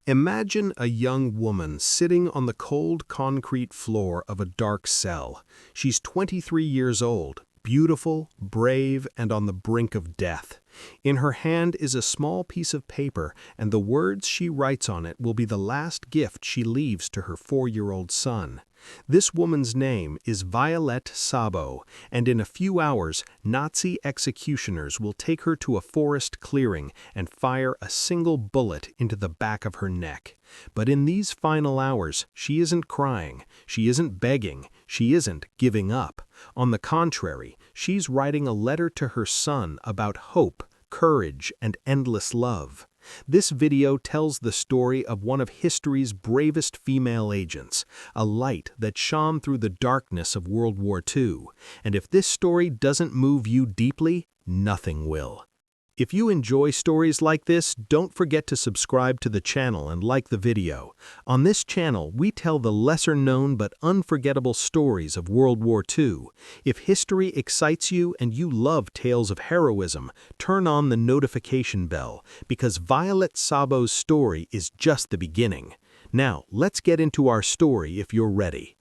Imagine a young woman sitting on the cold concrete floor of a dark cell. She's 23 years old, beautiful, brave, and on the brink of death. In her hand is a small piece of paper, and the words she writes on it will be the last gift she leaves to her 4-year-old son. This woman's name is Violette Szabo, and in a few hours, Nazi executioners will take her to a forest clearing and fire a single bullet into the back of her neck. But in these final hours, she isn't crying, she isn't begging, she isn't giving up. On the contrary, she's writing a letter to her son about hope, courage, and endless love. This video tells the story of one of history's bravest female agents, a light that shone through the darkness of World War II. And if this story doesn't move you deeply, nothing will. If you enjoy stories like this, don't forget to subscribe to the channel and like the video. On this channel, we tell the lesser-known but unforgettable stories of World War II. If history excites you and you love tales of heroism, turn on the notification bell, because Violette Szabo's story is just the beginning. Now, let's get into our story if you're ready.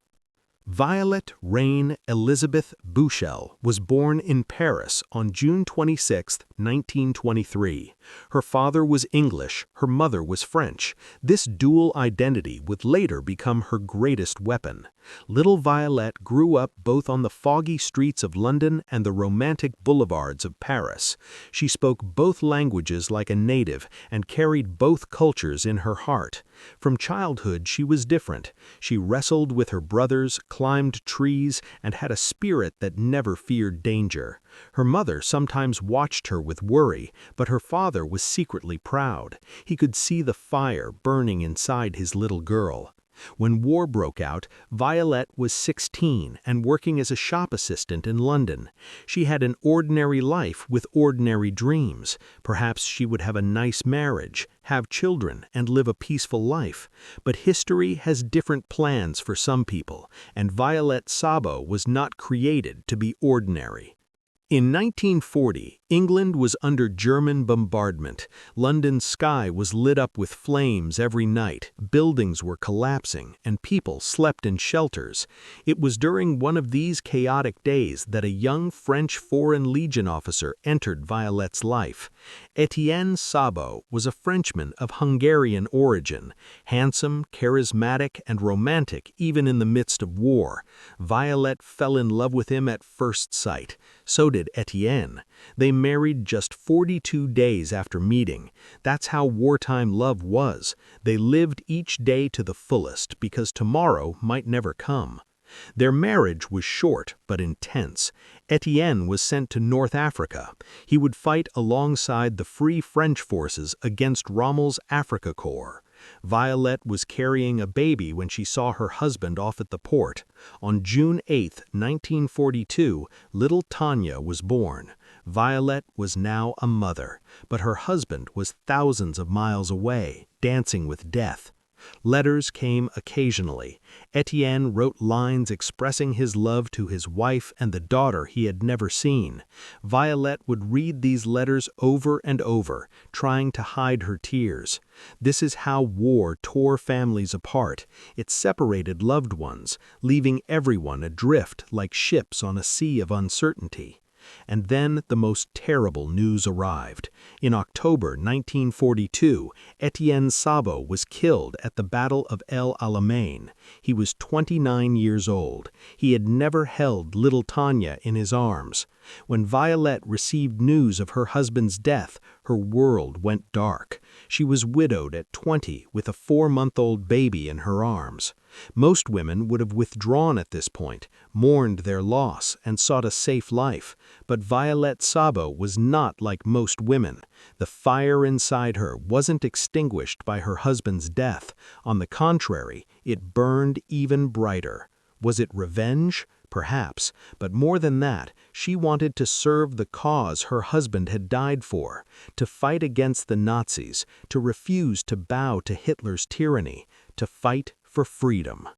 Violette Reine Elizabeth Buchel was born in Paris on June 26, 1923. Her father was English, her mother was French. This dual identity would later become her greatest weapon. Little Violette grew up both on the foggy streets of London and the romantic boulevards of Paris. She spoke both languages like a native and carried both cultures in her heart. From childhood, she was different. She wrestled with her brothers, climbed trees, and had a spirit that never feared danger. Her mother sometimes watched her with worry, but her father was secretly proud. He could see the fire burning inside his little girl. When war broke out, Violette was 16 and working as a shop assistant in London. She had an ordinary life with ordinary dreams. Perhaps she would have a nice marriage, have children, and live a peaceful life. But history has different plans for some people, and Violette Szabo was not created to be ordinary. In 1940, England was under German bombardment. London's sky was lit up with flames every night, buildings were collapsing, and people slept in shelters. It was during one of these chaotic days that a young French Foreign Legion officer entered Violette's life. Etienne Szabo was a Frenchman of Hungarian origin, handsome, charismatic, and romantic even in the midst of war. Violette fell in love with him at first sight. So did Etienne. They married just 42 days after meeting. That's how wartime love was. They lived each day to the fullest because tomorrow might never come. Their marriage was short but intense. Etienne was sent to North Africa. He would fight alongside the Free French forces against Rommel's Afrika Korps. Violette was carrying a baby when she saw her husband off at the port. On June 8, 1942, little Tania was born. Violette was now a mother, but her husband was thousands of miles away, dancing with death. Letters came occasionally. Etienne wrote lines expressing his love to his wife and the daughter he had never seen. Violette would read these letters over and over, trying to hide her tears. This is how war tore families apart. It separated loved ones, leaving everyone adrift like ships on a sea of uncertainty. And then the most terrible news arrived. In October 1942, Etienne Szabo was killed at the Battle of El Alamein. He was 29 years old. He had never held little Tania in his arms. When Violette received news of her husband's death, her world went dark. She was widowed at 20 with a 4-month-old baby in her arms. Most women would have withdrawn at this point, mourned their loss, and sought a safe life. But Violette Szabo was not like most women. The fire inside her wasn't extinguished by her husband's death. On the contrary, it burned even brighter. Was it revenge? Perhaps, but more than that, she wanted to serve the cause her husband had died for, to fight against the Nazis, to refuse to bow to Hitler's tyranny, to fight for freedom.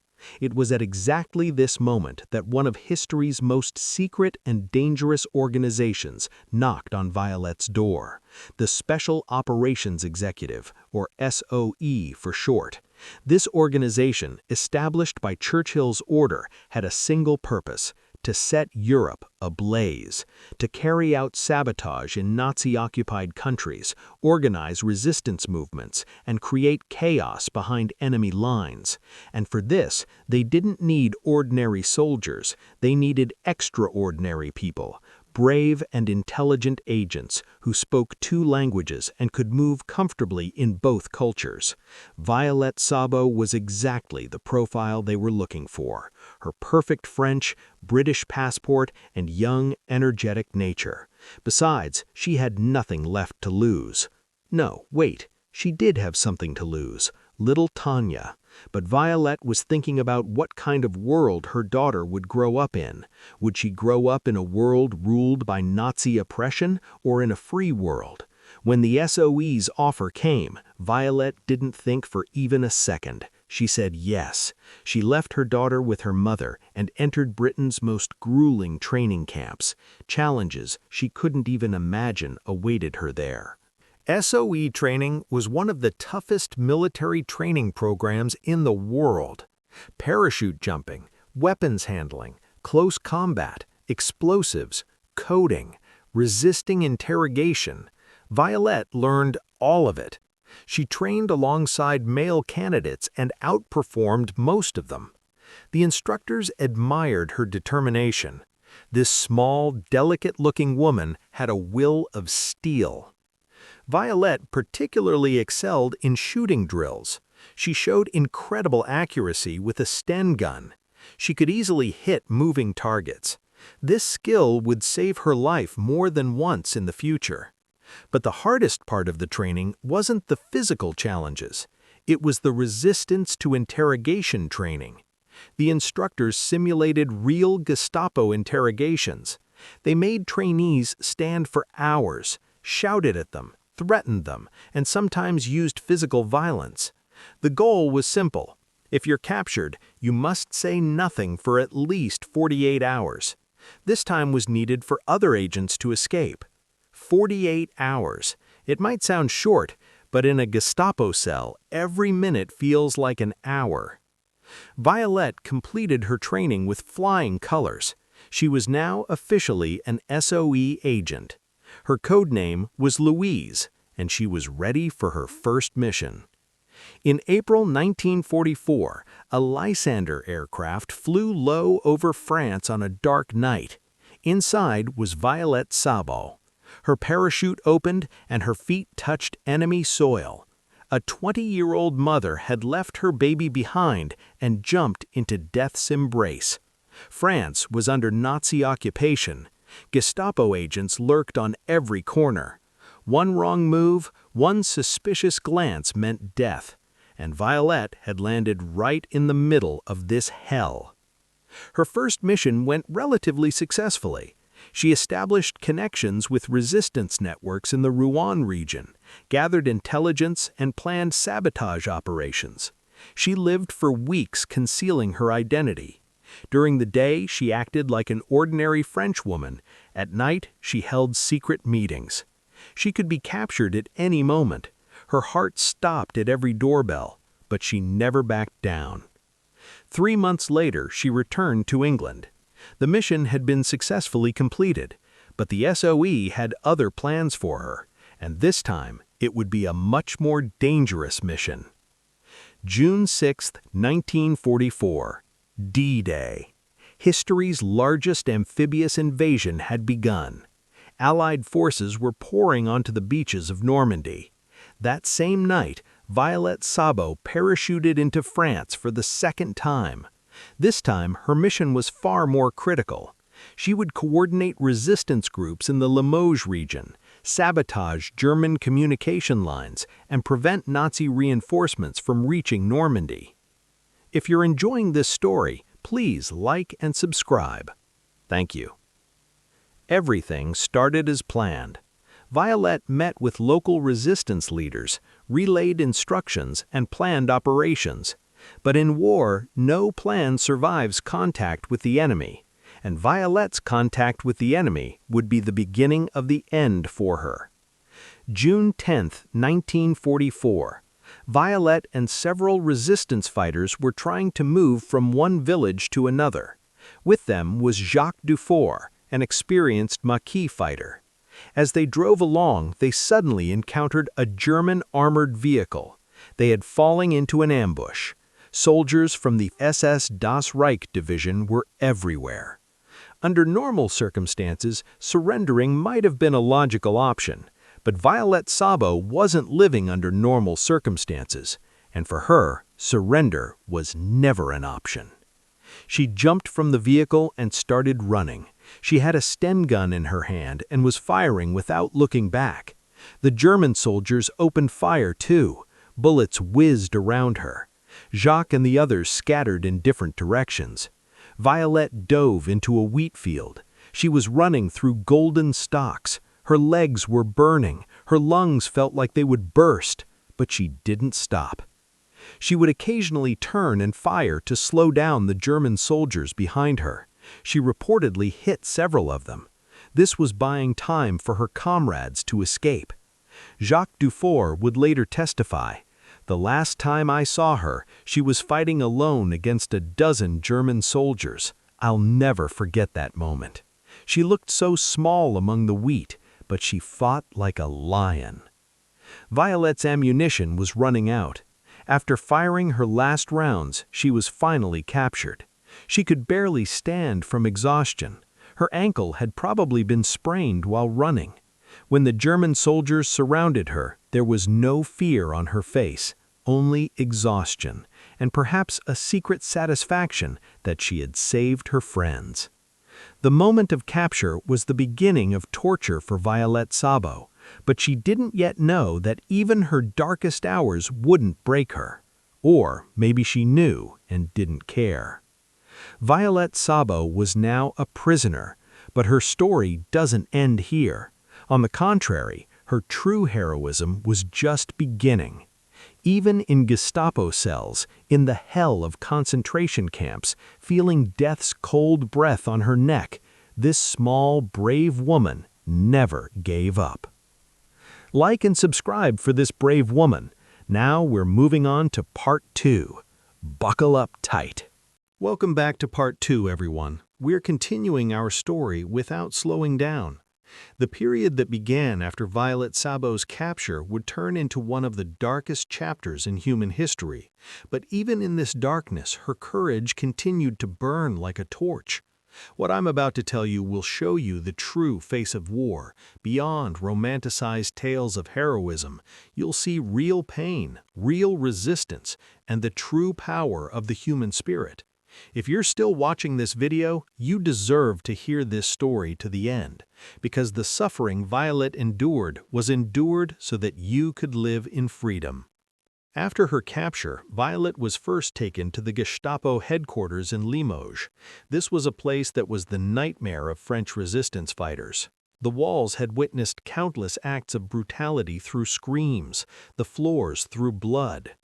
It was at exactly this moment that one of history's most secret and dangerous organizations knocked on Violette's door, the Special Operations Executive, or SOE for short. This organization, established by Churchill's order, had a single purpose: to set Europe ablaze, to carry out sabotage in Nazi-occupied countries, organize resistance movements, and create chaos behind enemy lines. And for this, they didn't need ordinary soldiers, they needed extraordinary people, brave and intelligent agents who spoke 2 languages and could move comfortably in both cultures. Violette Szabo was exactly the profile they were looking for: her perfect French, British passport, and young, energetic nature. Besides, she had nothing left to lose. No, wait, she did have something to lose: little Tania. But Violette was thinking about what kind of world her daughter would grow up in. Would she grow up in a world ruled by Nazi oppression, or in a free world? When the SOE's offer came, Violette didn't think for even a second. She said yes. She left her daughter with her mother and entered Britain's most grueling training camps. Challenges she couldn't even imagine awaited her there. SOE training was one of the toughest military training programs in the world. Parachute jumping, weapons handling, close combat, explosives, coding, resisting interrogation. Violette learned all of it. She trained alongside male candidates and outperformed most of them. The instructors admired her determination. This small, delicate-looking woman had a will of steel. Violette particularly excelled in shooting drills. She showed incredible accuracy with a Sten gun. She could easily hit moving targets. This skill would save her life more than once in the future. But the hardest part of the training wasn't the physical challenges. It was the resistance to interrogation training. The instructors simulated real Gestapo interrogations. They made trainees stand for hours, shouted at them, threatened them, and sometimes used physical violence. The goal was simple: if you're captured, you must say nothing for at least 48 hours. This time was needed for other agents to escape. 48 hours. It might sound short, but in a Gestapo cell, every minute feels like an hour. Violette completed her training with flying colors. She was now officially an SOE agent. Her code name was Louise, and she was ready for her first mission. In April 1944, a Lysander aircraft flew low over France on a dark night. Inside was Violette Szabo. Her parachute opened and her feet touched enemy soil. A 20-year-old mother had left her baby behind and jumped into death's embrace. France was under Nazi occupation. Gestapo agents lurked on every corner. One wrong move, one suspicious glance meant death, and Violette had landed right in the middle of this hell. Her first mission went relatively successfully. She established connections with resistance networks in the Rouen region, gathered intelligence, and planned sabotage operations. She lived for weeks concealing her identity. During the day, she acted like an ordinary French woman. At night, she held secret meetings. She could be captured at any moment. Her heart stopped at every doorbell, but she never backed down. 3 months later, she returned to England. The mission had been successfully completed, but the SOE had other plans for her, and this time it would be a much more dangerous mission. June 6, 1944. D-Day. History's largest amphibious invasion had begun. Allied forces were pouring onto the beaches of Normandy. That same night, Violette Szabo parachuted into France for the second time. This time, her mission was far more critical. She would coordinate resistance groups in the Limoges region, sabotage German communication lines, and prevent Nazi reinforcements from reaching Normandy. If you're enjoying this story, please like and subscribe. Thank you. Everything started as planned. Violette met with local resistance leaders, relayed instructions, and planned operations. But in war, no plan survives contact with the enemy, and Violette's contact with the enemy would be the beginning of the end for her. June 10, 1944. Violette and several resistance fighters were trying to move from one village to another. With them was Jacques Dufour, an experienced Maquis fighter. As they drove along, they suddenly encountered a German armored vehicle. They had fallen into an ambush. Soldiers from the SS Das Reich Division were everywhere. Under normal circumstances, surrendering might have been a logical option, but Violette Szabo wasn't living under normal circumstances, and for her, surrender was never an option. She jumped from the vehicle and started running. She had a Sten gun in her hand and was firing without looking back. The German soldiers opened fire too. Bullets whizzed around her. Jacques and the others scattered in different directions. Violette dove into a wheat field. She was running through golden stalks. Her legs were burning. Her lungs felt like they would burst, but she didn't stop. She would occasionally turn and fire to slow down the German soldiers behind her. She reportedly hit several of them. This was buying time for her comrades to escape. Jacques Dufour would later testify, "The last time I saw her, she was fighting alone against a dozen German soldiers. I'll never forget that moment. She looked so small among the wheat, but she fought like a lion." Violette's ammunition was running out. After firing her last rounds, she was finally captured. She could barely stand from exhaustion. Her ankle had probably been sprained while running. When the German soldiers surrounded her, there was no fear on her face, only exhaustion, and perhaps a secret satisfaction that she had saved her friends. The moment of capture was the beginning of torture for Violette Szabo, but she didn't yet know that even her darkest hours wouldn't break her. Or maybe she knew and didn't care. Violette Szabo was now a prisoner, but her story doesn't end here. On the contrary, her true heroism was just beginning. Even in Gestapo cells, in the hell of concentration camps, feeling death's cold breath on her neck, this small, brave woman never gave up. Like and subscribe for this brave woman. Now we're moving on to part 2. Buckle up tight. Welcome back to part 2, everyone. We're continuing our story without slowing down. The period that began after Violette Szabo's capture would turn into one of the darkest chapters in human history. But even in this darkness, her courage continued to burn like a torch. What I'm about to tell you will show you the true face of war. Beyond romanticized tales of heroism, you'll see real pain, real resistance, and the true power of the human spirit. If you're still watching this video, you deserve to hear this story to the end, because the suffering Violette endured was endured so that you could live in freedom. After her capture, Violette was first taken to the Gestapo headquarters in Limoges. This was a place that was the nightmare of French resistance fighters. The walls had witnessed countless acts of brutality through screams, the floors through blood.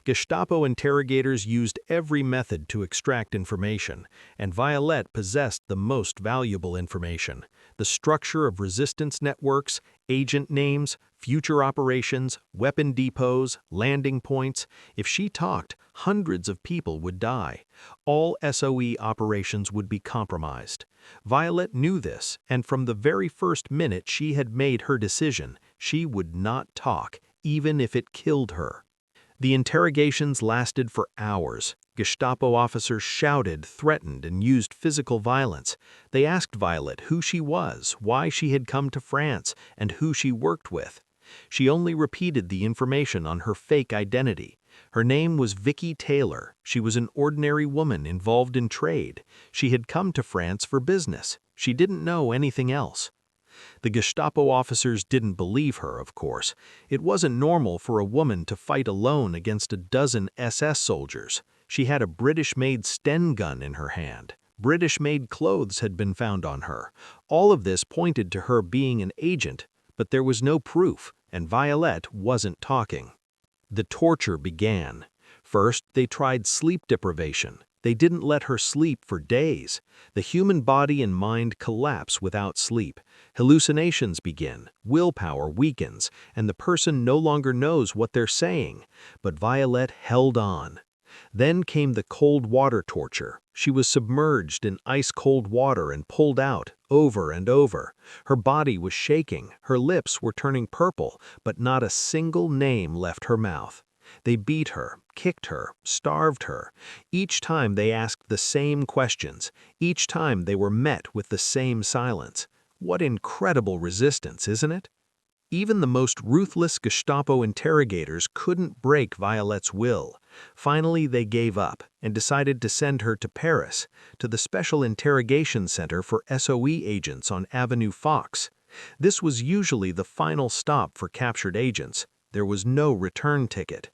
Gestapo interrogators used every method to extract information, and Violette possessed the most valuable information: the structure of resistance networks, agent names, future operations, weapon depots, landing points. If she talked, hundreds of people would die. All SOE operations would be compromised. Violette knew this, and from the very first minute she had made her decision, she would not talk, even if it killed her. The interrogations lasted for hours. Gestapo officers shouted, threatened, and used physical violence. They asked Violette who she was, why she had come to France, and who she worked with. She only repeated the information on her fake identity. Her name was Vicky Taylor. She was an ordinary woman involved in trade. She had come to France for business. She didn't know anything else. The Gestapo officers didn't believe her, of course. It wasn't normal for a woman to fight alone against a dozen SS soldiers. She had a British-made Sten gun in her hand. British-made clothes had been found on her. All of this pointed to her being an agent, but there was no proof, and Violette wasn't talking. The torture began. First, they tried sleep deprivation. They didn't let her sleep for days. The human body and mind collapse without sleep. Hallucinations begin, willpower weakens, and the person no longer knows what they're saying. But Violette held on. Then came the cold water torture. She was submerged in ice-cold water and pulled out, over and over. Her body was shaking, her lips were turning purple, but not a single name left her mouth. They beat her, kicked her, starved her. Each time they asked the same questions. Each time they were met with the same silence. What incredible resistance, isn't it? Even the most ruthless Gestapo interrogators couldn't break Violette's will. Finally, they gave up and decided to send her to Paris, to the Special Interrogation Center for SOE agents on Avenue Fox. This was usually the final stop for captured agents. There was no return ticket.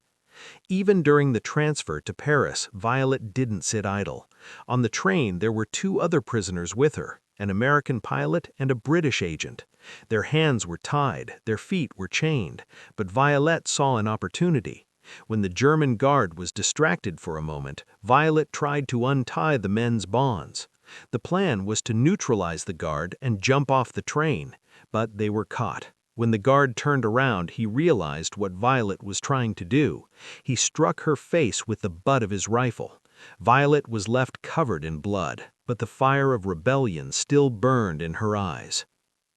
Even during the transfer to Paris, Violette didn't sit idle. On the train, there were two other prisoners with her, an American pilot and a British agent. Their hands were tied, their feet were chained, but Violette saw an opportunity. When the German guard was distracted for a moment, Violette tried to untie the men's bonds. The plan was to neutralize the guard and jump off the train, but they were caught. When the guard turned around, he realized what Violette was trying to do. He struck her face with the butt of his rifle. Violette was left covered in blood, but the fire of rebellion still burned in her eyes.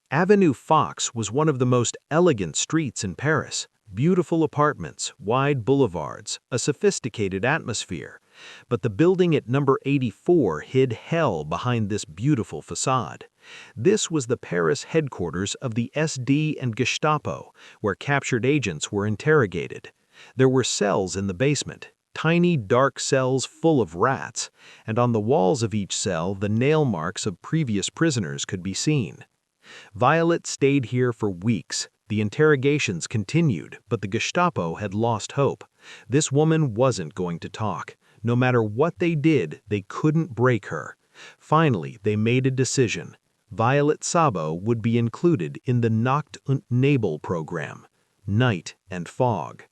Avenue Fox was one of the most elegant streets in Paris. Beautiful apartments, wide boulevards, a sophisticated atmosphere. But the building at number 84 hid hell behind this beautiful facade. This was the Paris headquarters of the SD and Gestapo, where captured agents were interrogated. There were cells in the basement, tiny dark cells full of rats, and on the walls of each cell the nail marks of previous prisoners could be seen. Violette stayed here for weeks. The interrogations continued, but the Gestapo had lost hope. This woman wasn't going to talk. No matter what they did, they couldn't break her. Finally, they made a decision. Violette Szabo would be included in the Nacht und Nebel program, Night and Fog.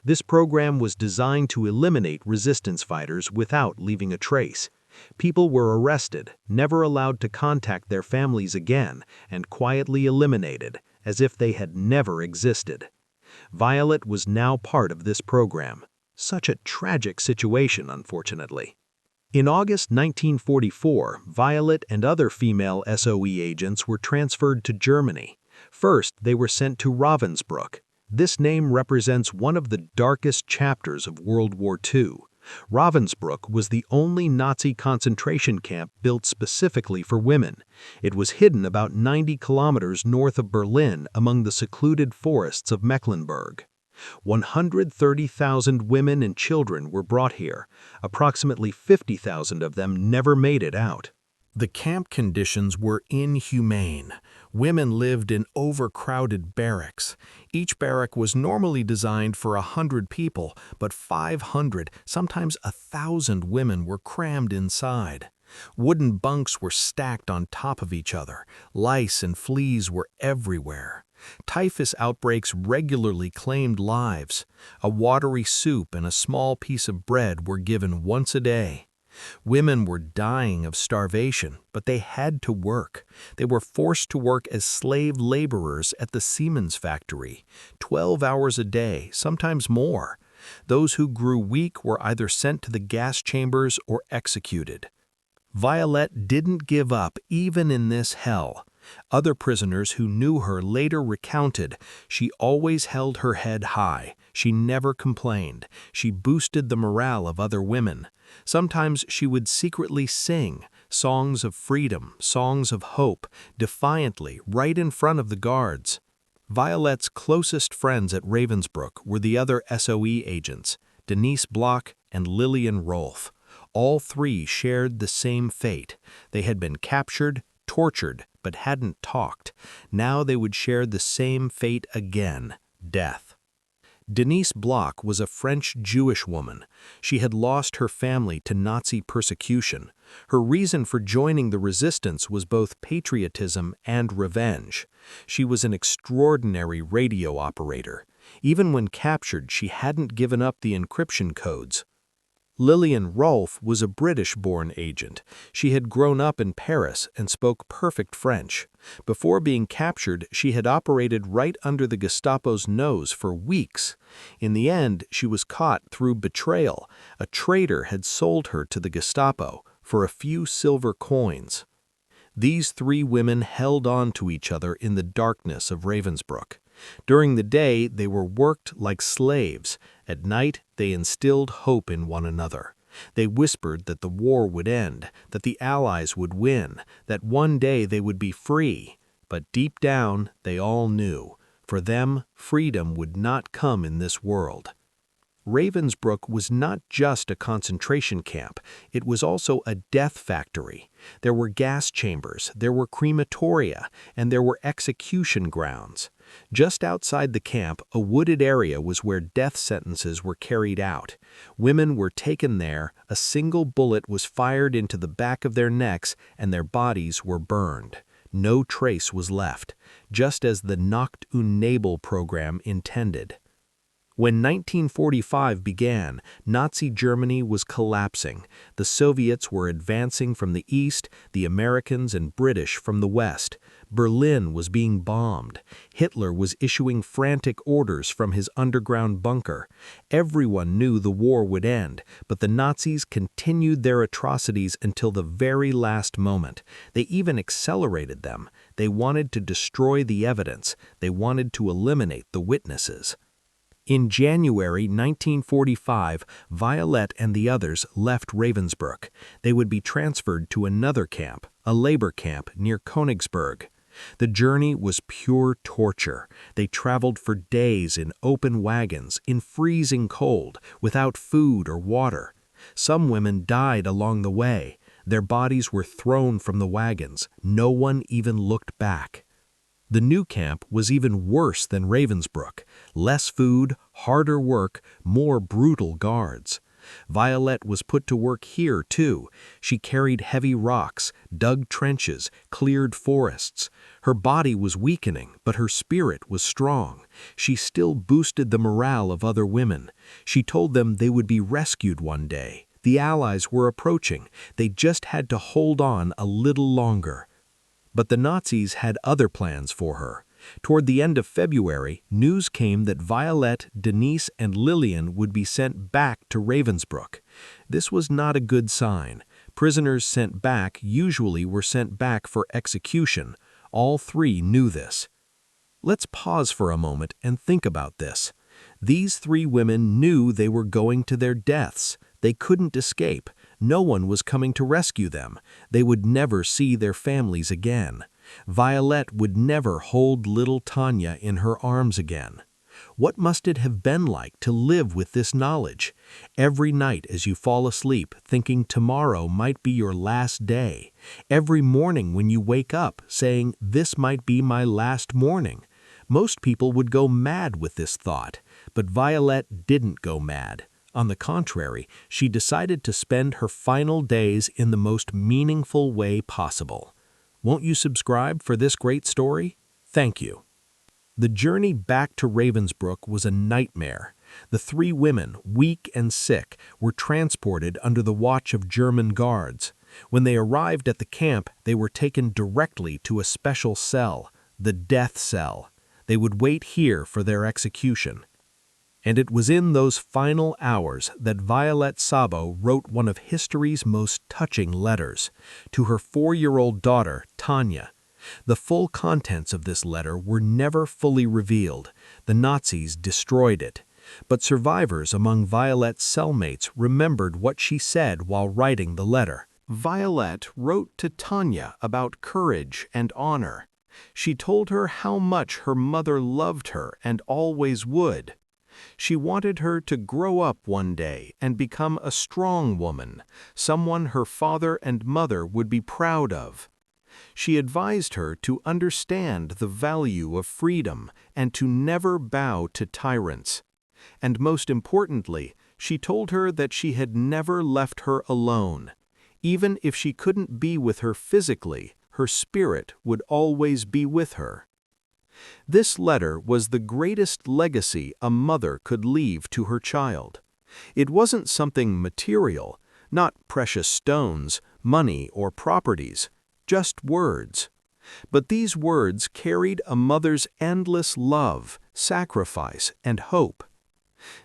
This program was designed to eliminate resistance fighters without leaving a trace. People were arrested, never allowed to contact their families again, and quietly eliminated, as if they had never existed. Violette was now part of this program. Such a tragic situation, unfortunately. In August 1944, Violette and other female SOE agents were transferred to Germany. First, they were sent to Ravensbruck. This name represents one of the darkest chapters of World War II. Ravensbruck was the only Nazi concentration camp built specifically for women. It was hidden about 90 kilometers north of Berlin among the secluded forests of Mecklenburg. 130,000 women and children were brought here. Approximately 50,000 of them never made it out. The camp conditions were inhumane. Women lived in overcrowded barracks. Each barrack was normally designed for 100 people, but 500, sometimes 1,000 women were crammed inside. Wooden bunks were stacked on top of each other. Lice and fleas were everywhere. Typhus outbreaks regularly claimed lives. A watery soup and a small piece of bread were given once a day. Women were dying of starvation, but they had to work. They were forced to work as slave laborers at the Siemens factory, 12 hours a day, sometimes more. Those who grew weak were either sent to the gas chambers or executed. Violette didn't give up even in this hell. Other prisoners who knew her later recounted, she always held her head high. She never complained. She boosted the morale of other women. Sometimes she would secretly sing songs of freedom, songs of hope, defiantly, right in front of the guards. Violette's closest friends at Ravensbruck were the other SOE agents, Denise Bloch and Lillian Rolf. All three shared the same fate. They had been captured, tortured, but hadn't talked. Now they would share the same fate again, death. Denise Bloch was a French Jewish woman. She had lost her family to Nazi persecution. Her reason for joining the resistance was both patriotism and revenge. She was an extraordinary radio operator. Even when captured, she hadn't given up the encryption codes. Lillian Rolfe was a British-born agent. She had grown up in Paris and spoke perfect French. Before being captured, she had operated right under the Gestapo's nose for weeks. In the end, she was caught through betrayal. A traitor had sold her to the Gestapo for a few silver coins. These three women held on to each other in the darkness of Ravensbruck. During the day, they were worked like slaves. At night, they instilled hope in one another. They whispered that the war would end, that the Allies would win, that one day they would be free. But deep down, they all knew. For them, freedom would not come in this world. Ravensbrück was not just a concentration camp, it was also a death factory. There were gas chambers, there were crematoria, and there were execution grounds. Just outside the camp, a wooded area was where death sentences were carried out. Women were taken there, a single bullet was fired into the back of their necks, and their bodies were burned. No trace was left, just as the Nacht und Nebel program intended. When 1945 began, Nazi Germany was collapsing. The Soviets were advancing from the east, the Americans and British from the west. Berlin was being bombed. Hitler was issuing frantic orders from his underground bunker. Everyone knew the war would end, but the Nazis continued their atrocities until the very last moment. They even accelerated them. They wanted to destroy the evidence. They wanted to eliminate the witnesses. In January 1945, Violette and the others left Ravensbrück. They would be transferred to another camp, a labor camp near Königsberg. The journey was pure torture. They traveled for days in open wagons, in freezing cold, without food or water. Some women died along the way. Their bodies were thrown from the wagons. No one even looked back. The new camp was even worse than Ravensbrück. Less food, harder work, more brutal guards. Violette was put to work here, too. She carried heavy rocks, dug trenches, cleared forests. Her body was weakening, but her spirit was strong. She still boosted the morale of other women. She told them they would be rescued one day. The Allies were approaching. They just had to hold on a little longer. But the Nazis had other plans for her. Toward the end of February, news came that Violette, Denise, and Lillian would be sent back to Ravensbrück. This was not a good sign. Prisoners sent back usually were sent back for execution. All three knew this. Let's pause for a moment and think about this. These three women knew they were going to their deaths. They couldn't escape. No one was coming to rescue them. They would never see their families again. Violette would never hold little Tania in her arms again. What must it have been like to live with this knowledge? Every night as you fall asleep, thinking tomorrow might be your last day. Every morning when you wake up, saying, "This might be my last morning." Most people would go mad with this thought, but Violette didn't go mad. On the contrary, she decided to spend her final days in the most meaningful way possible. Won't you subscribe for this great story? Thank you. The journey back to Ravensbrück was a nightmare. The three women, weak and sick, were transported under the watch of German guards. When they arrived at the camp, they were taken directly to a special cell, the death cell. They would wait here for their execution. And it was in those final hours that Violette Szabo wrote one of history's most touching letters to her 4-year-old daughter, Tania. The full contents of this letter were never fully revealed. The Nazis destroyed it. But survivors among Violette's cellmates remembered what she said while writing the letter. Violette wrote to Tania about courage and honor. She told her how much her mother loved her and always would. She wanted her to grow up one day and become a strong woman, someone her father and mother would be proud of. She advised her to understand the value of freedom and to never bow to tyrants. And most importantly, she told her that she had never left her alone. Even if she couldn't be with her physically, her spirit would always be with her. This letter was the greatest legacy a mother could leave to her child. It wasn't something material, not precious stones, money, or properties, just words. But these words carried a mother's endless love, sacrifice, and hope.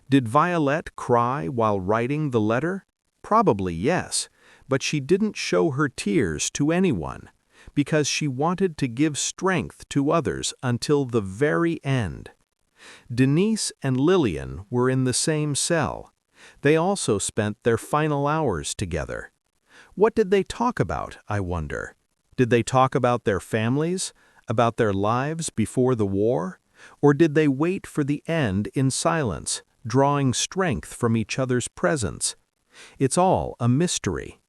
Did Violette cry while writing the letter? Probably yes, but she didn't show her tears to anyone, because she wanted to give strength to others until the very end. Denise and Lillian were in the same cell. They also spent their final hours together. What did they talk about, I wonder? Did they talk about their families, about their lives before the war? Or did they wait for the end in silence, drawing strength from each other's presence? It's all a mystery.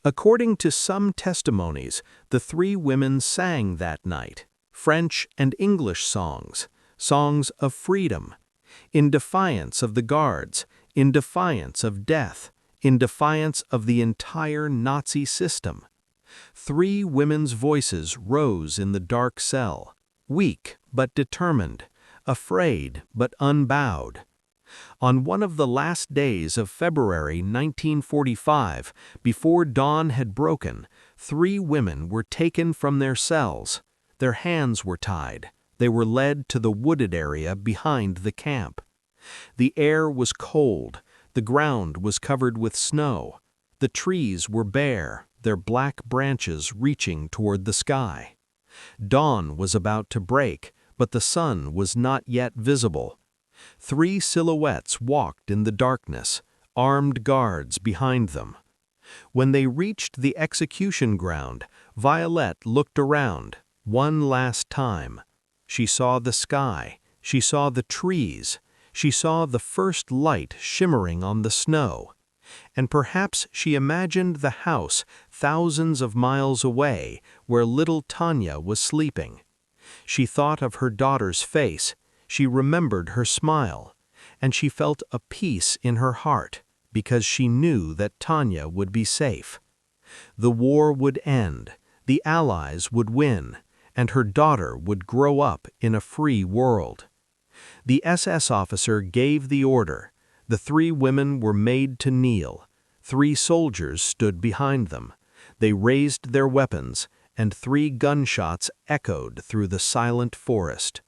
According to some testimonies, the three women sang that night, French and English songs, songs of freedom, in defiance of the guards, in defiance of death, in defiance of the entire Nazi system. Three women's voices rose in the dark cell, weak but determined, afraid but unbowed. On one of the last days of February 1945, before dawn had broken, three women were taken from their cells. Their hands were tied. They were led to the wooded area behind the camp. The air was cold. The ground was covered with snow. The trees were bare, their black branches reaching toward the sky. Dawn was about to break, but the sun was not yet visible. Three silhouettes walked in the darkness, armed guards behind them. When they reached the execution ground, Violette looked around, one last time. She saw the sky, she saw the trees, she saw the first light shimmering on the snow. And perhaps she imagined the house thousands of miles away where little Tania was sleeping. She thought of her daughter's face, she remembered her smile, and she felt a peace in her heart because she knew that Tania would be safe. The war would end, the Allies would win, and her daughter would grow up in a free world. The SS officer gave the order. The three women were made to kneel. Three soldiers stood behind them. They raised their weapons, and three gunshots echoed through the silent forest.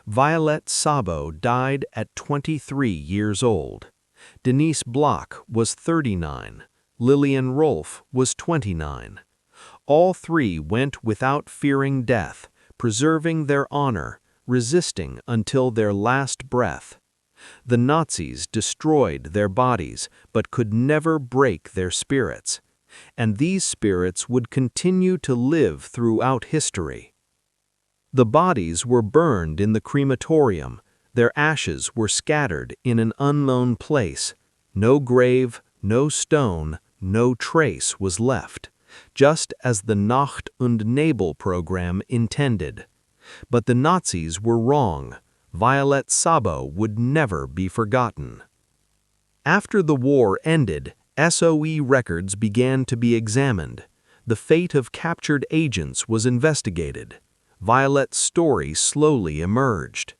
Violette Szabo died at 23 years old. Denise Bloch was 39. Lillian Rolfe was 29. All three went without fearing death, preserving their honor, resisting until their last breath. The Nazis destroyed their bodies, but could never break their spirits. And these spirits would continue to live throughout history. The bodies were burned in the crematorium. Their ashes were scattered in an unknown place. No grave, no stone, no trace was left, just as the Nacht und Nebel program intended. But the Nazis were wrong. Violette Szabo would never be forgotten. After the war ended, SOE records began to be examined. The fate of captured agents was investigated. Violette's story slowly emerged.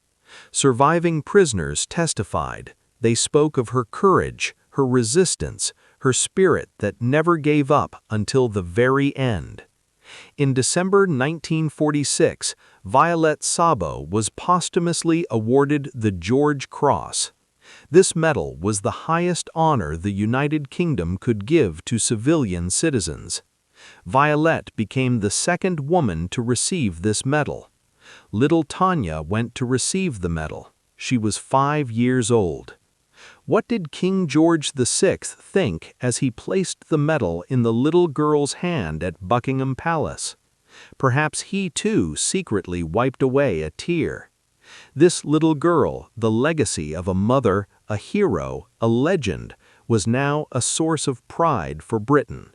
Surviving prisoners testified. They spoke of her courage, her resistance, her spirit that never gave up until the very end. In December 1946, Violette Szabo was posthumously awarded the George Cross. This medal was the highest honor the United Kingdom could give to civilian citizens. Violette became the second woman to receive this medal. Little Tania went to receive the medal. She was 5 years old. What did King George VI think as he placed the medal in the little girl's hand at Buckingham Palace? Perhaps he too secretly wiped away a tear. This little girl, the legacy of a mother, a hero, a legend, was now a source of pride for Britain.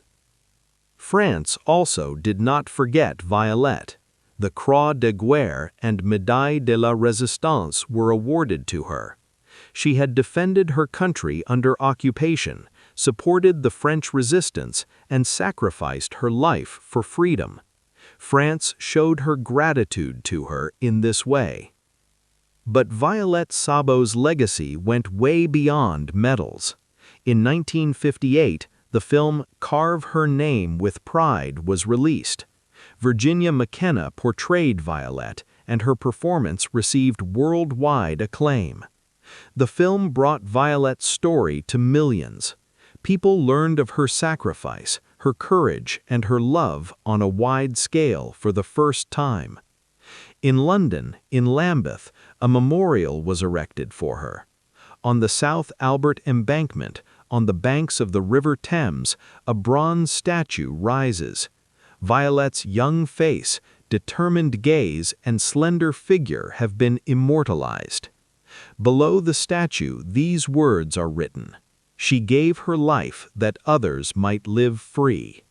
France also did not forget Violette. The Croix de Guerre and Médaille de la Résistance were awarded to her. She had defended her country under occupation, supported the French resistance, and sacrificed her life for freedom. France showed her gratitude to her in this way. But Violette Szabo's legacy went way beyond medals. In 1958, the film Carve Her Name with Pride was released. Virginia McKenna portrayed Violette, and her performance received worldwide acclaim. The film brought Violette's story to millions. People learned of her sacrifice, her courage, and her love on a wide scale for the first time. In London, in Lambeth, a memorial was erected for her. On the South Albert Embankment, on the banks of the River Thames, a bronze statue rises. Violette's young face, determined gaze, and slender figure have been immortalized. Below the statue, these words are written: "She gave her life that others might live free."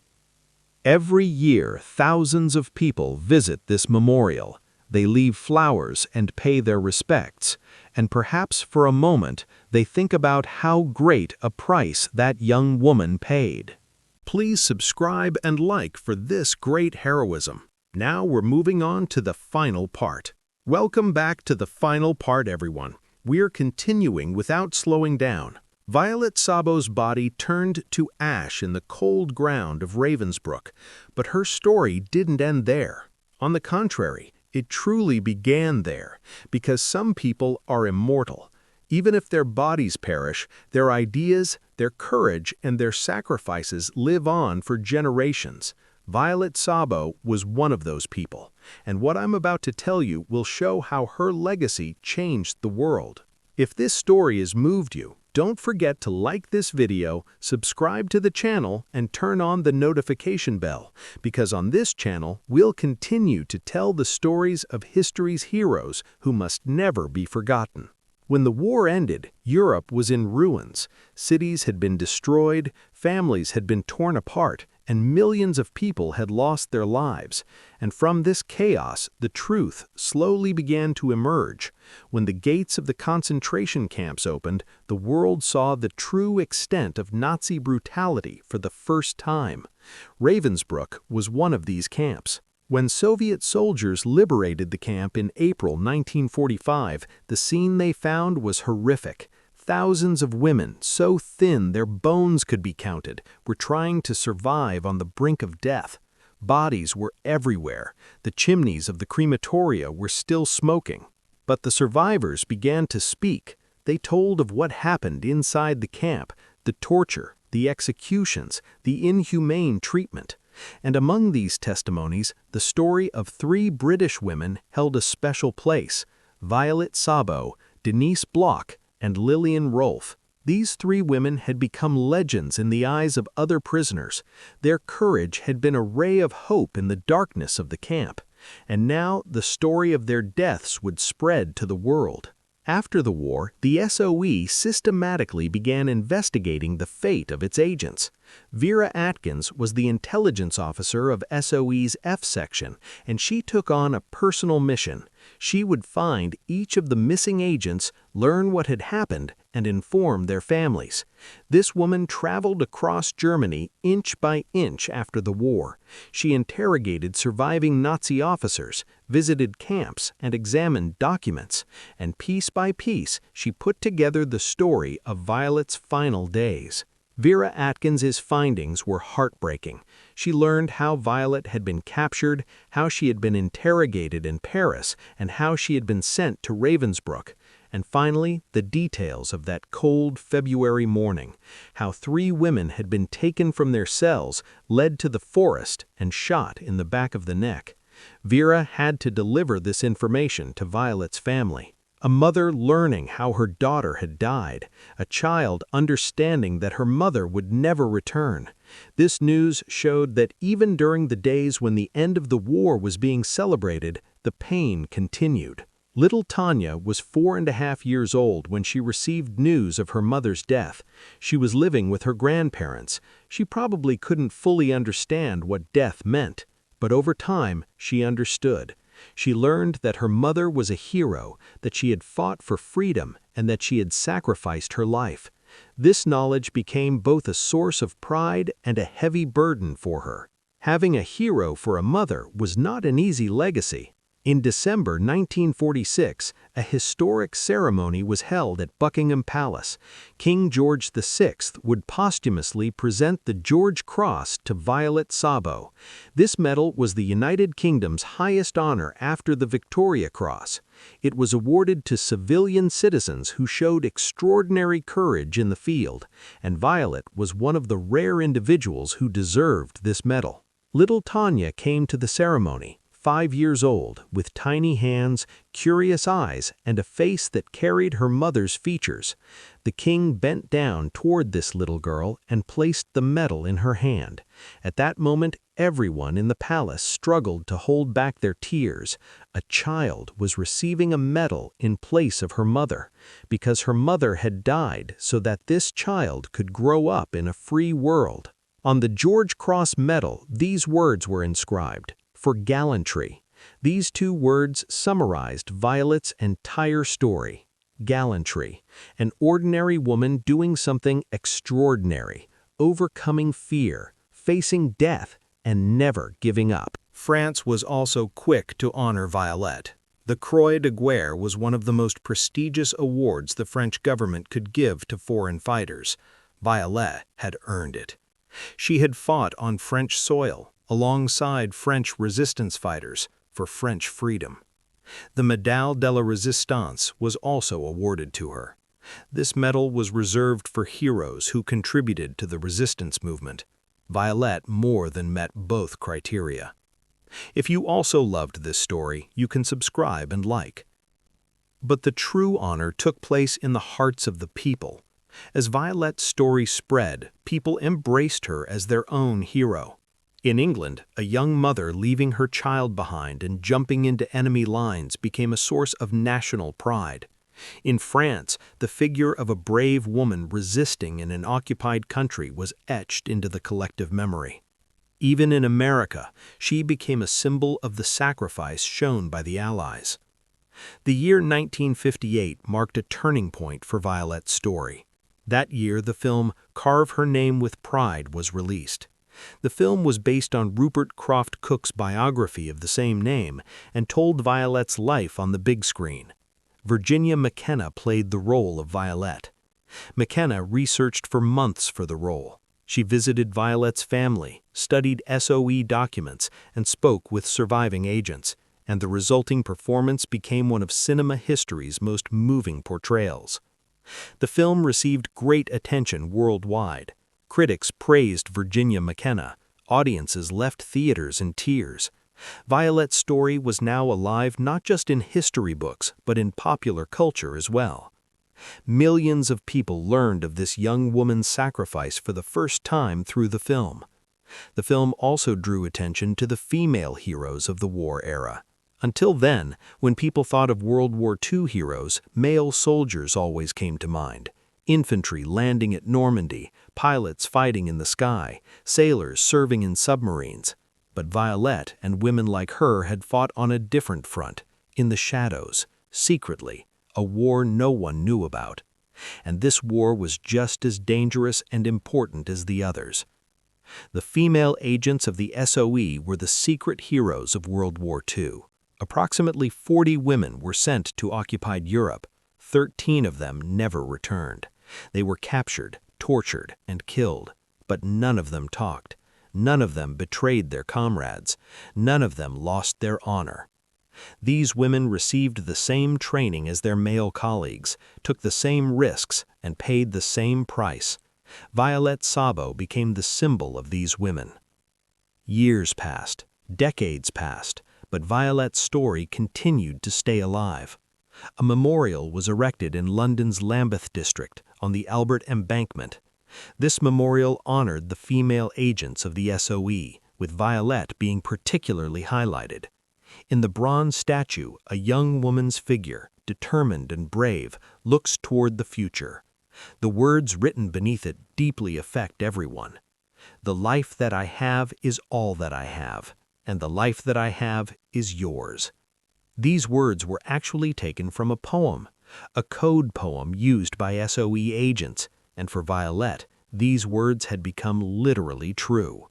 Every year, thousands of people visit this memorial. They leave flowers and pay their respects, and perhaps for a moment they think about how great a price that young woman paid. Please subscribe and like for this great heroism. Now we're moving on to the final part. Welcome back to the final part, everyone. We're continuing without slowing down. Violette Szabo's body turned to ash in the cold ground of Ravensbruck, but her story didn't end there. On the contrary, it truly began there, because some people are immortal. Even if their bodies perish, their ideas, their courage, and their sacrifices live on for generations. Violette Szabo was one of those people, and what I'm about to tell you will show how her legacy changed the world. If this story has moved you, don't forget to like this video, subscribe to the channel, and turn on the notification bell, because on this channel, we'll continue to tell the stories of history's heroes who must never be forgotten. When the war ended, Europe was in ruins. Cities had been destroyed, families had been torn apart, and millions of people had lost their lives. And from this chaos, the truth slowly began to emerge. When the gates of the concentration camps opened, the world saw the true extent of Nazi brutality for the first time. Ravensbrück was one of these camps. When Soviet soldiers liberated the camp in April 1945, the scene they found was horrific. Thousands of women, so thin their bones could be counted, were trying to survive on the brink of death. Bodies were everywhere. The chimneys of the crematoria were still smoking. But the survivors began to speak. They told of what happened inside the camp, the torture, the executions, the inhumane treatment. And among these testimonies, the story of 3 British women held a special place: Violette Szabo, Denise Bloch, and Lillian Rolfe. These 3 women had become legends in the eyes of other prisoners. Their courage had been a ray of hope in the darkness of the camp. And now the story of their deaths would spread to the world. After the war, the SOE systematically began investigating the fate of its agents. Vera Atkins was the intelligence officer of SOE's F section, and she took on a personal mission. She would find each of the missing agents, learn what had happened, and inform their families. This woman traveled across Germany inch by inch after the war. She interrogated surviving Nazi officers, visited camps, and examined documents. And piece by piece, she put together the story of Violette's final days. Vera Atkins's findings were heartbreaking. She learned how Violette had been captured, how she had been interrogated in Paris, and how she had been sent to Ravensbrück. And finally, the details of that cold February morning, how 3 women had been taken from their cells, led to the forest, and shot in the back of the neck. Vera had to deliver this information to Violette's family. A mother learning how her daughter had died, a child understanding that her mother would never return. This news showed that even during the days when the end of the war was being celebrated, the pain continued. Little Tania was 4.5 years old when she received news of her mother's death. She was living with her grandparents. She probably couldn't fully understand what death meant, but over time she understood. She learned that her mother was a hero, that she had fought for freedom, and that she had sacrificed her life. This knowledge became both a source of pride and a heavy burden for her. Having a hero for a mother was not an easy legacy. In December 1946, a historic ceremony was held at Buckingham Palace. King George VI would posthumously present the George Cross to Violette Szabo. This medal was the United Kingdom's highest honor after the Victoria Cross. It was awarded to civilian citizens who showed extraordinary courage in the field, and Violette was one of the rare individuals who deserved this medal. Little Tania came to the ceremony, 5 years old, with tiny hands, curious eyes, and a face that carried her mother's features. The king bent down toward this little girl and placed the medal in her hand. At that moment, everyone in the palace struggled to hold back their tears. A child was receiving a medal in place of her mother, because her mother had died so that this child could grow up in a free world. On the George Cross medal, these words were inscribed: "For gallantry." These 2 words summarized Violette's entire story. Gallantry, an ordinary woman doing something extraordinary, overcoming fear, facing death, and never giving up. France was also quick to honor Violette. The Croix de Guerre was one of the most prestigious awards the French government could give to foreign fighters. Violette had earned it. She had fought on French soil, alongside French resistance fighters, for French freedom. The Médaille de la Résistance was also awarded to her. This medal was reserved for heroes who contributed to the resistance movement. Violette more than met both criteria. If you also loved this story, you can subscribe and like. But the true honor took place in the hearts of the people. As Violette's story spread, people embraced her as their own hero. In England, a young mother leaving her child behind and jumping into enemy lines became a source of national pride. In France, the figure of a brave woman resisting in an occupied country was etched into the collective memory. Even in America, she became a symbol of the sacrifice shown by the Allies. The year 1958 marked a turning point for Violette's story. That year, the film Carve Her Name with Pride was released. The film was based on Rupert Croft Cook's biography of the same name and told Violette's life on the big screen. Virginia McKenna played the role of Violette. McKenna researched for months for the role. She visited Violette's family, studied SOE documents, and spoke with surviving agents, and the resulting performance became one of cinema history's most moving portrayals. The film received great attention worldwide. Critics praised Virginia McKenna. Audiences left theaters in tears. Violette's story was now alive not just in history books, but in popular culture as well. Millions of people learned of this young woman's sacrifice for the first time through the film. The film also drew attention to the female heroes of the war era. Until then, when people thought of World War II heroes, male soldiers always came to mind. Infantry landing at Normandy, pilots fighting in the sky, sailors serving in submarines. But Violette and women like her had fought on a different front, in the shadows, secretly, a war no one knew about. And this war was just as dangerous and important as the others. The female agents of the SOE were the secret heroes of World War II. Approximately 40 women were sent to occupied Europe. 13 of them never returned. They were captured, tortured, and killed, but none of them talked. None of them betrayed their comrades. None of them lost their honor. These women received the same training as their male colleagues, took the same risks, and paid the same price. Violette Szabo became the symbol of these women. Years passed, decades passed, but Violette's story continued to stay alive. A memorial was erected in London's Lambeth district on the Albert Embankment. This memorial honored the female agents of the SOE, with Violette being particularly highlighted. In the bronze statue, a young woman's figure, determined and brave, looks toward the future. The words written beneath it deeply affect everyone. "The life that I have is all that I have, and the life that I have is yours." These words were actually taken from a poem, a code poem used by SOE agents, and for Violette, these words had become literally true.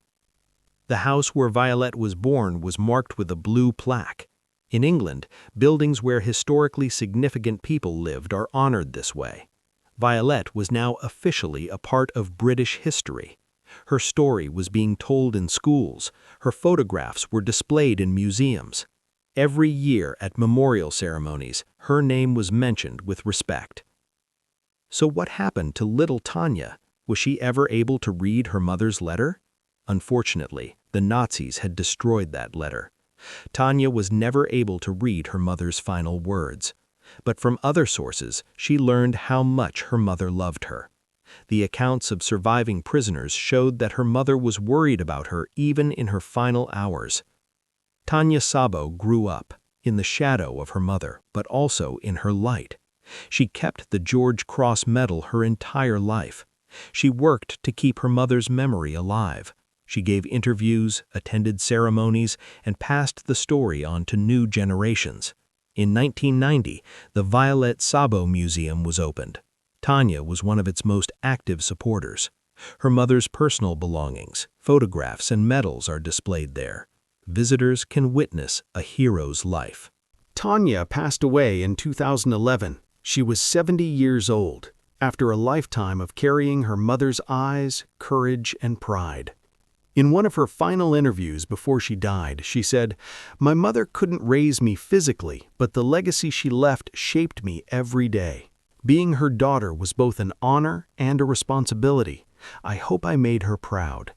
The house where Violette was born was marked with a blue plaque. In England, buildings where historically significant people lived are honored this way. Violette was now officially a part of British history. Her story was being told in schools, her photographs were displayed in museums. Every year at memorial ceremonies, her name was mentioned with respect. So what happened to little Tania? Was she ever able to read her mother's letter? Unfortunately, the Nazis had destroyed that letter. Tania was never able to read her mother's final words. But from other sources, she learned how much her mother loved her. The accounts of surviving prisoners showed that her mother was worried about her even in her final hours. Tania Szabo grew up, in the shadow of her mother, but also in her light. She kept the George Cross Medal her entire life. She worked to keep her mother's memory alive. She gave interviews, attended ceremonies, and passed the story on to new generations. In 1990, the Violette Szabo Museum was opened. Tania was one of its most active supporters. Her mother's personal belongings, photographs, and medals are displayed there. Visitors can witness a hero's life. Tania passed away in 2011. She was 70 years old, after a lifetime of carrying her mother's eyes, courage, and pride. In one of her final interviews before she died, she said, "My mother couldn't raise me physically, but the legacy she left shaped me every day. Being her daughter was both an honor and a responsibility. I hope I made her proud."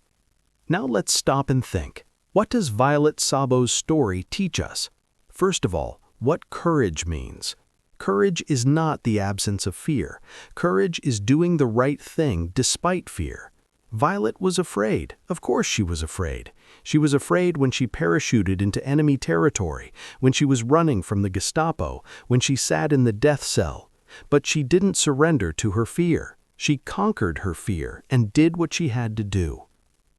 Now let's stop and think. What does Violette Szabo's story teach us? First of all, what courage means. Courage is not the absence of fear. Courage is doing the right thing despite fear. Violette was afraid. Of course she was afraid. She was afraid when she parachuted into enemy territory, when she was running from the Gestapo, when she sat in the death cell. But she didn't surrender to her fear. She conquered her fear and did what she had to do.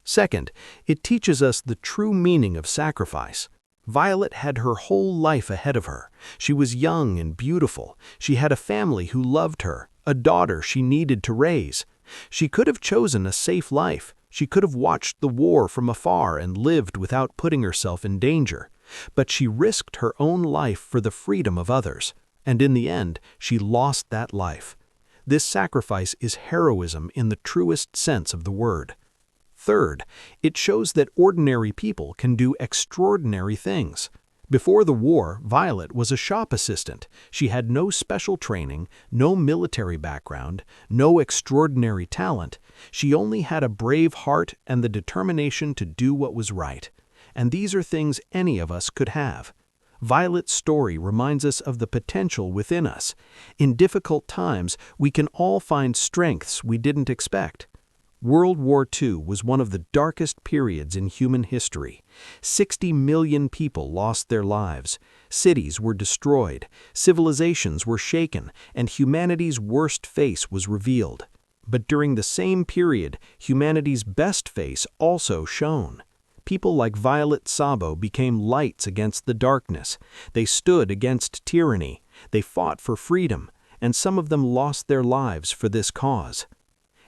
Second, it teaches us the true meaning of sacrifice. Violette had her whole life ahead of her. She was young and beautiful. She had a family who loved her, a daughter she needed to raise. She could have chosen a safe life. She could have watched the war from afar and lived without putting herself in danger. But she risked her own life for the freedom of others. And in the end, she lost that life. This sacrifice is heroism in the truest sense of the word. Third, it shows that ordinary people can do extraordinary things. Before the war, Violette was a shop assistant. She had no special training, no military background, no extraordinary talent. She only had a brave heart and the determination to do what was right. And these are things any of us could have. Violette's story reminds us of the potential within us. In difficult times, we can all find strengths we didn't expect. World War II was one of the darkest periods in human history. 60 million people lost their lives. Cities were destroyed, civilizations were shaken, and humanity's worst face was revealed. But during the same period, humanity's best face also shone. People like Violette Szabo became lights against the darkness. They stood against tyranny. They fought for freedom, and some of them lost their lives for this cause.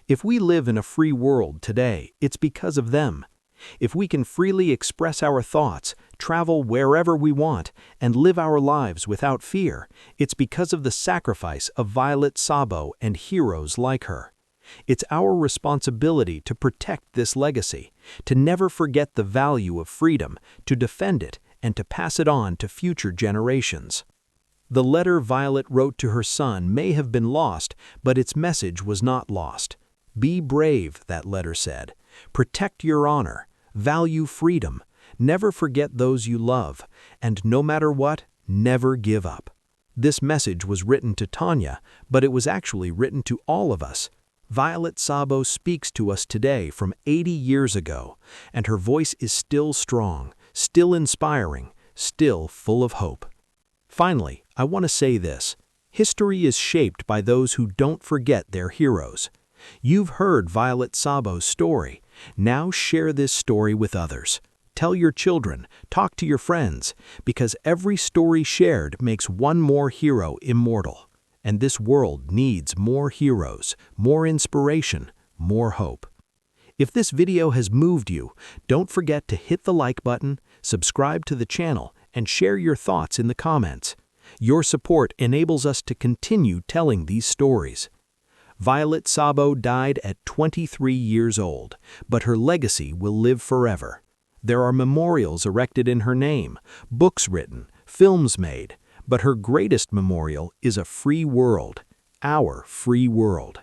If we live in a free world today, it's because of them. If we can freely express our thoughts, travel wherever we want, and live our lives without fear, it's because of the sacrifice of Violette Szabo and heroes like her. It's our responsibility to protect this legacy, to never forget the value of freedom, to defend it, and to pass it on to future generations. The letter Violette wrote to her son may have been lost, but its message was not lost. Be brave, that letter said. Protect your honor. Value freedom. Never forget those you love. And no matter what, never give up. This message was written to Tania, but it was actually written to all of us. Violette Szabo speaks to us today from 80 years ago, and her voice is still strong, still inspiring, still full of hope. Finally, I want to say this. History is shaped by those who don't forget their heroes. You've heard Violette Szabo's story. Now share this story with others. Tell your children, talk to your friends, because every story shared makes one more hero immortal. And this world needs more heroes, more inspiration, more hope. If this video has moved you, don't forget to hit the like button, subscribe to the channel, and share your thoughts in the comments. Your support enables us to continue telling these stories. Violette Szabo died at 23 years old, but her legacy will live forever. There are memorials erected in her name, books written, films made, but her greatest memorial is a free world, our free world.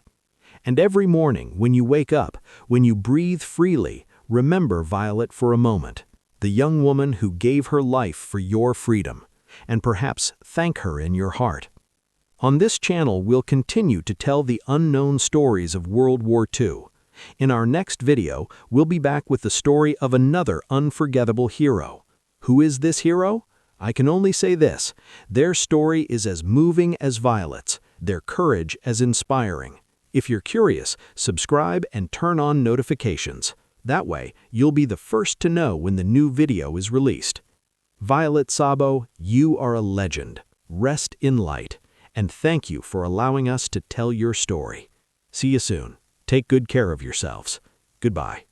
And every morning when you wake up, when you breathe freely, remember Violette for a moment, the young woman who gave her life for your freedom, and perhaps thank her in your heart. On this channel, we'll continue to tell the unknown stories of World War II. In our next video, we'll be back with the story of another unforgettable hero. Who is this hero? I can only say this: their story is as moving as Violette's, their courage as inspiring. If you're curious, subscribe and turn on notifications. That way, you'll be the first to know when the new video is released. Violette Szabo, you are a legend. Rest in light. And thank you for allowing us to tell your story. See you soon. Take good care of yourselves. Goodbye.